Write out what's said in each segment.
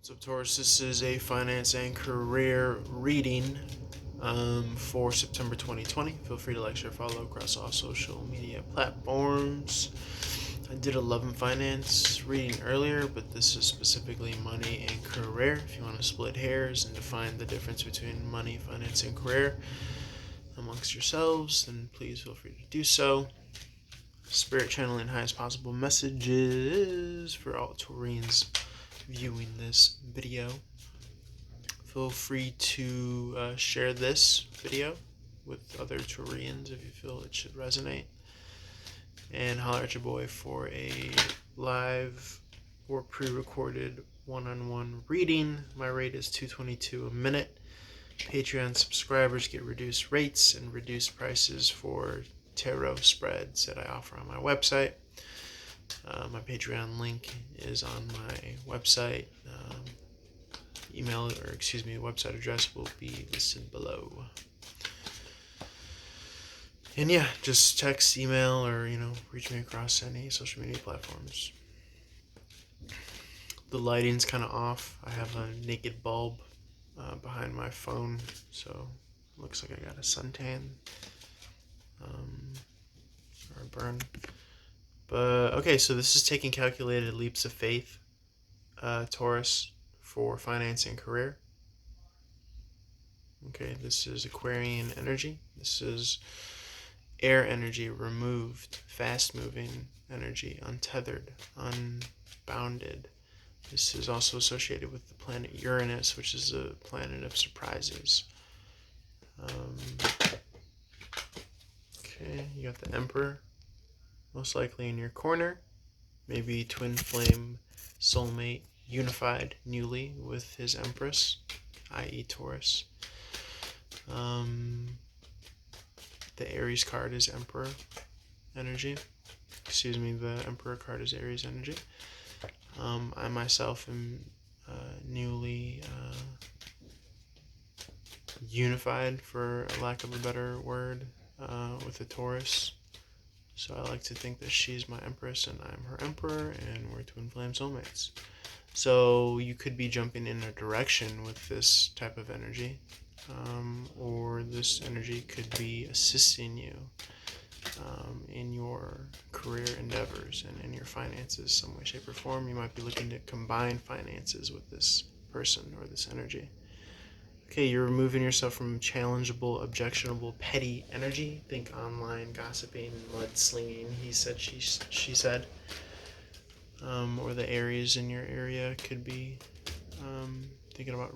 What's up, Taurus? This is a finance and career reading for September 2020. Feel free to like, share, follow across all social media platforms. I did a love and finance reading earlier, but this is specifically money and career. If you want to split hairs and define the difference between money, finance, and career amongst yourselves, then please feel free to do so. Spirit channeling highest possible messages for all Taurians viewing this video. Feel free to share this video with other Taurians if you feel it should resonate. And holler at your boy for a live or pre-recorded one-on-one reading. My rate is $2.22 a minute. Patreon subscribers get reduced rates and reduced prices for tarot spreads that I offer on my website. My Patreon link is on my website. Website address will be listed below. And yeah, just text, email, or reach me across any social media platforms. The lighting's kind of off. I have a naked bulb behind my phone, so it looks like I got a suntan or a burn. But okay, so this is taking calculated leaps of faith, Taurus, for finance and career. Okay, this is Aquarian energy. This is air energy, removed, fast-moving energy, untethered, unbounded. This is also associated with the planet Uranus, which is a planet of surprises. Okay, you got the Emperor, most likely in your corner. Maybe twin flame, soulmate, unified newly with his Empress, i.e. Taurus. The Aries card is Emperor energy. The Emperor card is Aries energy. I myself am newly unified, for a lack of a better word, with a Taurus. So I like to think that she's my Empress and I'm her Emperor, and we're twin flame soulmates. So you could be jumping in a direction with this type of energy, or this energy could be assisting you in your career endeavors and in your finances, some way, shape, or form. You might be looking to combine finances with this person or this energy. Okay, you're removing yourself from challengeable, objectionable, petty energy. Think online gossiping, mudslinging, he said, she said. Or the Aries in your area could be thinking about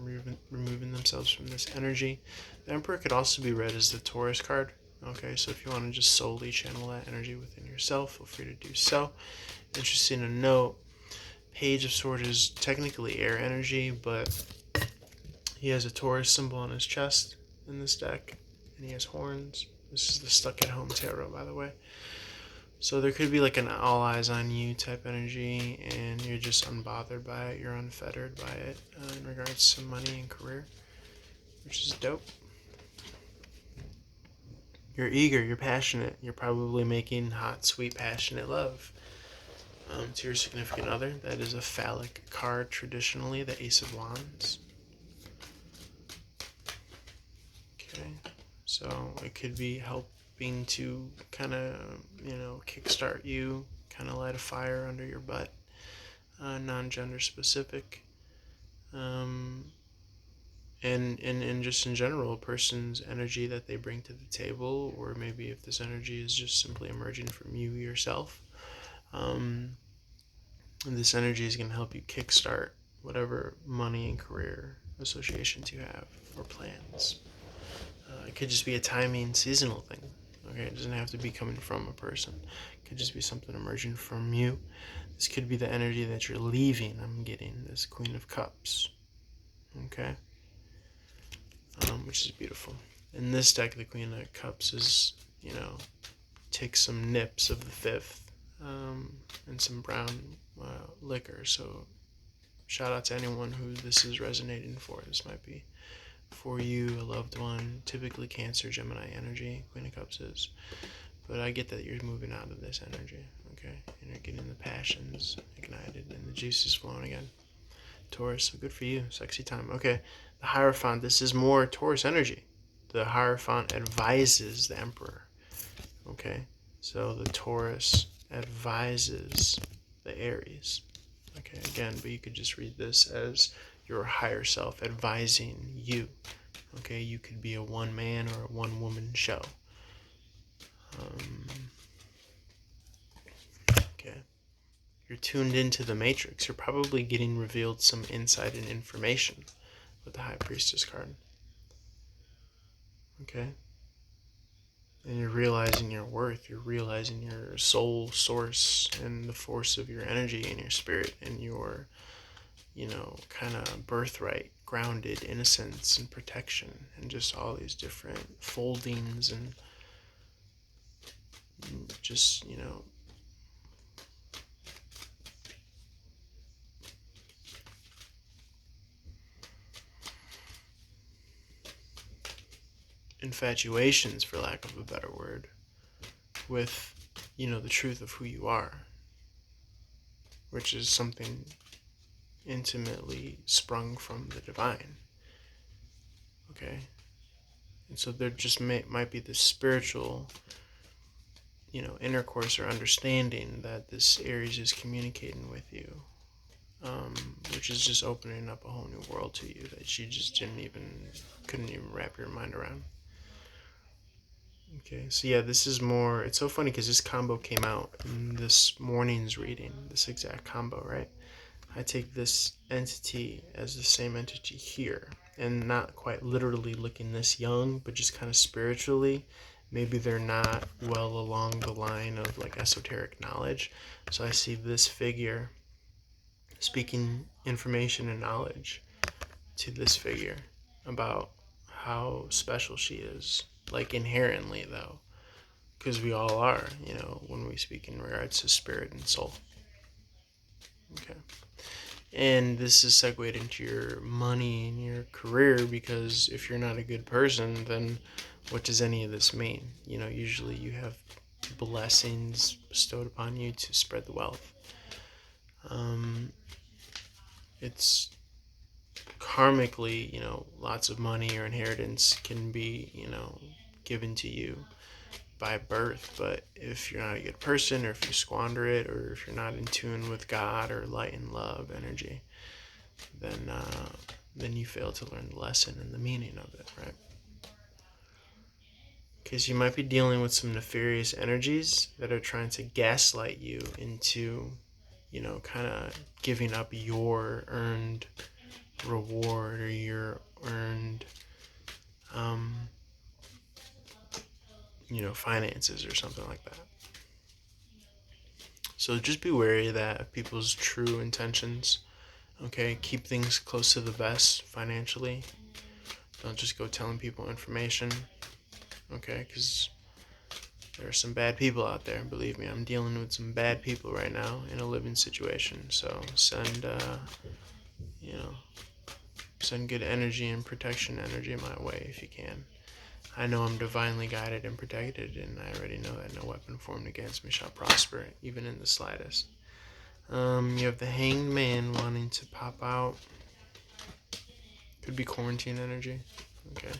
removing themselves from this energy. The Emperor could also be read as the Taurus card. Okay, so if you want to just solely channel that energy within yourself, feel free to do so. Interesting to note, Page of Swords is technically air energy, but he has a Taurus symbol on his chest in this deck, and he has horns. This is the Stuck at Home Tarot, by the way. So there could be like an all eyes on you type energy, and you're just unbothered by it, you're unfettered by it in regards to money and career, which is dope. You're eager, you're passionate, you're probably making hot, sweet, passionate love to your significant other. That is a phallic card traditionally, the Ace of Wands. Okay, so it could be helping to kind of, kickstart you, kind of light a fire under your butt, non-gender specific. And just in general, a person's energy that they bring to the table, or maybe if this energy is just simply emerging from you yourself, this energy is going to help you kickstart whatever money and career associations you have or plans. It could just be a timing, seasonal thing. Okay, it doesn't have to be coming from a person. It could just be something emerging from you. This could be the energy that you're leaving. I'm getting this Queen of Cups. Okay. Which is beautiful. In this deck, the Queen of Cups is, take some nips of the fifth and some brown liquor. So shout out to anyone who this is resonating for. This might be for you, a loved one, typically Cancer, Gemini energy, Queen of Cups is. But I get that you're moving out of this energy, okay? And you're getting the passions ignited and the juices flowing again. Taurus. So good for you. Sexy time. Okay. The Hierophant. This is more Taurus energy. The Hierophant advises the Emperor. Okay. So the Taurus advises the Aries. Okay. Again, but you could just read this as your higher self advising you. Okay. You could be a one man or a one woman show. Okay. You're tuned into the Matrix. You're probably getting revealed some insight and information with the High Priestess card. Okay? And you're realizing your worth. You're realizing your soul source and the force of your energy and your spirit and your, kind of birthright, grounded innocence and protection and just all these different foldings and just, infatuations, for lack of a better word, with, the truth of who you are, which is something intimately sprung from the divine. Okay? And so there just might be this spiritual, intercourse or understanding that this Aries is communicating with you, which is just opening up a whole new world to you that you just couldn't even wrap your mind around. Okay, so yeah, this is more, it's so funny because this combo came out in this morning's reading, this exact combo, right? I take this entity as the same entity here, and not quite literally looking this young, but just kind of spiritually. Maybe they're not well along the line of like esoteric knowledge. So I see this figure speaking information and knowledge to this figure about how special she is, like inherently though, because we all are, when we speak in regards to spirit and soul. Okay. And this is segued into your money and your career, because if you're not a good person, then what does any of this mean? Usually you have blessings bestowed upon you to spread the wealth. It's karmically, lots of money or inheritance can be, given to you by birth, but if you're not a good person, or if you squander it, or if you're not in tune with God or light and love energy, then you fail to learn the lesson and the meaning of it, right? Because you might be dealing with some nefarious energies that are trying to gaslight you into, kind of giving up your earned reward or your earned, finances or something like that. So just be wary of that, of people's true intentions. Okay, keep things close to the vest financially. Don't just go telling people information. Okay, because there are some bad people out there. Believe me, I'm dealing with some bad people right now in a living situation. So send good energy and protection energy my way if you can. I know I'm divinely guided and protected, and I already know that no weapon formed against me shall prosper, even in the slightest. You have the Hanged Man wanting to pop out. Could be quarantine energy. Okay.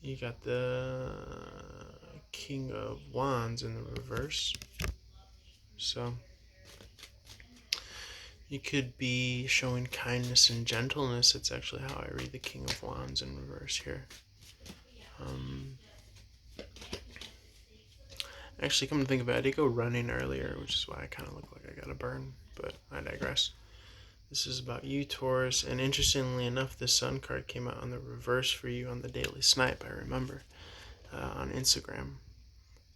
You got the King of Wands in the reverse. So you could be showing kindness and gentleness. It's actually how I read the King of Wands in reverse here. Actually, come to think about it, I did go running earlier, which is why I kind of look like I got a burn, but I digress. This is about you, Taurus, and interestingly enough, the Sun card came out on the reverse for you on the Daily Snipe, I remember, on Instagram.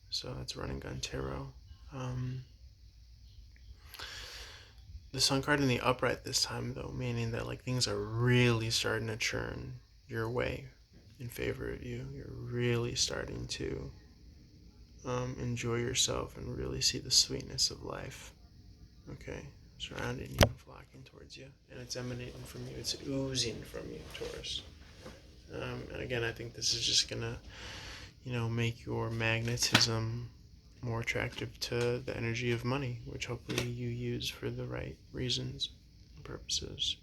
So that's Running Gun Tarot. The Sun card in the upright this time, though, meaning that like things are really starting to churn your way in favor of you. You're really starting to enjoy yourself and really see the sweetness of life. Okay, surrounding you and flocking towards you, and it's emanating from you. It's oozing from you, Taurus. And again, I think this is just gonna, make your magnetism more attractive to the energy of money, which hopefully you use for the right reasons. purposes.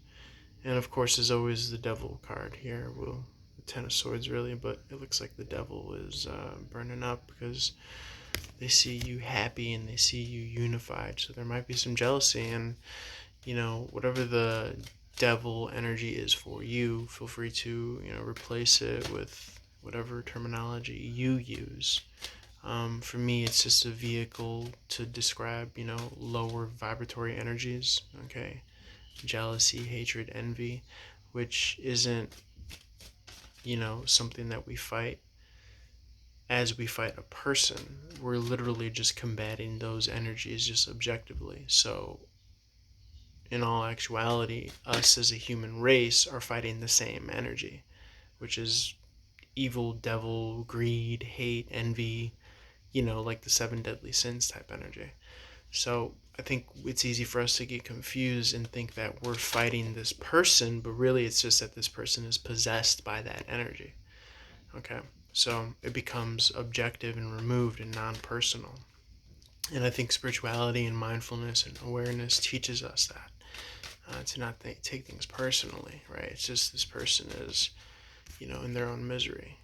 And of course, there's always the devil card here. Well, the Ten of Swords, really, but it looks like the devil is burning up because they see you happy and they see you unified. So there might be some jealousy, and whatever the devil energy is for you, feel free to replace it with whatever terminology you use. For me, it's just a vehicle to describe lower vibratory energies. Okay, jealousy, hatred, envy, which isn't something that we fight as we fight a person. We're literally just combating those energies just objectively. So in all actuality, us as a human race are fighting the same energy, which is evil, devil, greed, hate, envy, like the seven deadly sins type energy. So I think it's easy for us to get confused and think that we're fighting this person, but really it's just that this person is possessed by that energy. Okay, so it becomes objective and removed and non-personal. And I think spirituality and mindfulness and awareness teaches us that. To not take things personally, right? It's just this person is, in their own misery.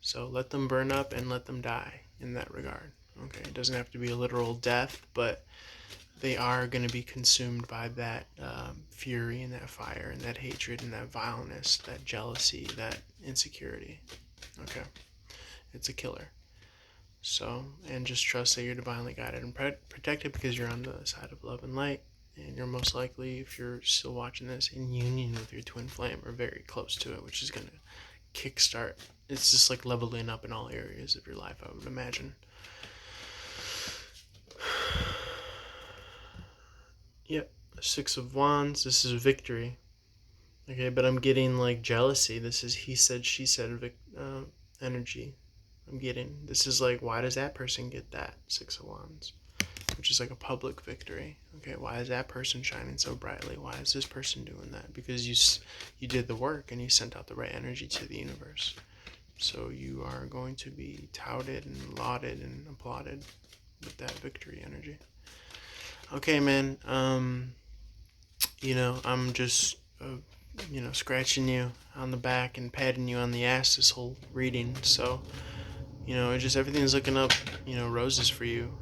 So let them burn up and let them die in that regard. Okay, it doesn't have to be a literal death, but they are going to be consumed by that fury and that fire and that hatred and that vileness, that jealousy, that insecurity. Okay, it's a killer. So, and just trust that you're divinely guided and protected because you're on the side of love and light. And you're most likely, if you're still watching this, in union with your twin flame or very close to it, which is going to kickstart. It's just like leveling up in all areas of your life, I would imagine. Yep, Six of Wands. This is victory. Okay, but I'm getting like jealousy. This is he said, she said energy. I'm getting. This is like, why does that person get that? Six of Wands. Which is like a public victory. Okay, why is that person shining so brightly? Why is this person doing that? Because you did the work and you sent out the right energy to the universe. So you are going to be touted and lauded and applauded with that victory energy. Okay, man. I'm just scratching you on the back and patting you on the ass this whole reading. So just everything's looking up. Roses for you.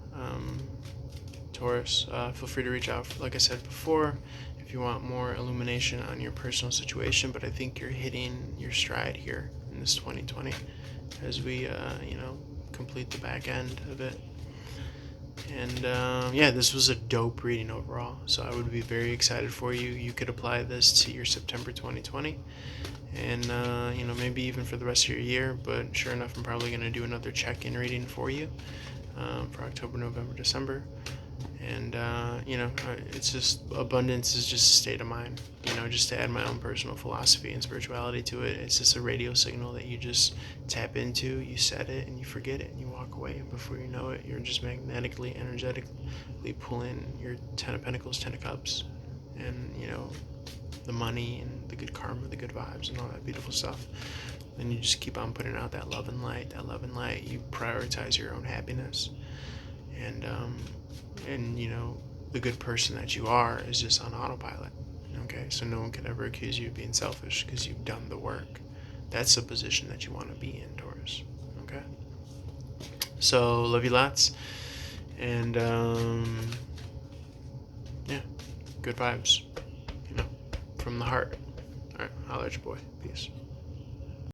Taurus, feel free to reach out, like I said before, if you want more illumination on your personal situation. But I think you're hitting your stride here in this 2020 as we, complete the back end of it. And this was a dope reading overall. So I would be very excited for you. You could apply this to your September 2020. And, maybe even for the rest of your year. But sure enough, I'm probably going to do another check-in reading for you for October, November, December. And it's just, abundance is just a state of mind, just to add my own personal philosophy and spirituality to it. It's just a radio signal that you just tap into, you set it, and you forget it, and you walk away, and before you know it, you're just magnetically, energetically pulling your 10 of Pentacles, 10 of Cups, and the money and the good karma, the good vibes, and all that beautiful stuff. And you just keep on putting out that love and light, you prioritize your own happiness. And the good person that you are is just on autopilot. Okay, so no one could ever accuse you of being selfish because you've done the work. That's the position that you want to be in, Taurus. Okay, so love you lots, and good vibes, from the heart. All right, holla at your boy. Peace.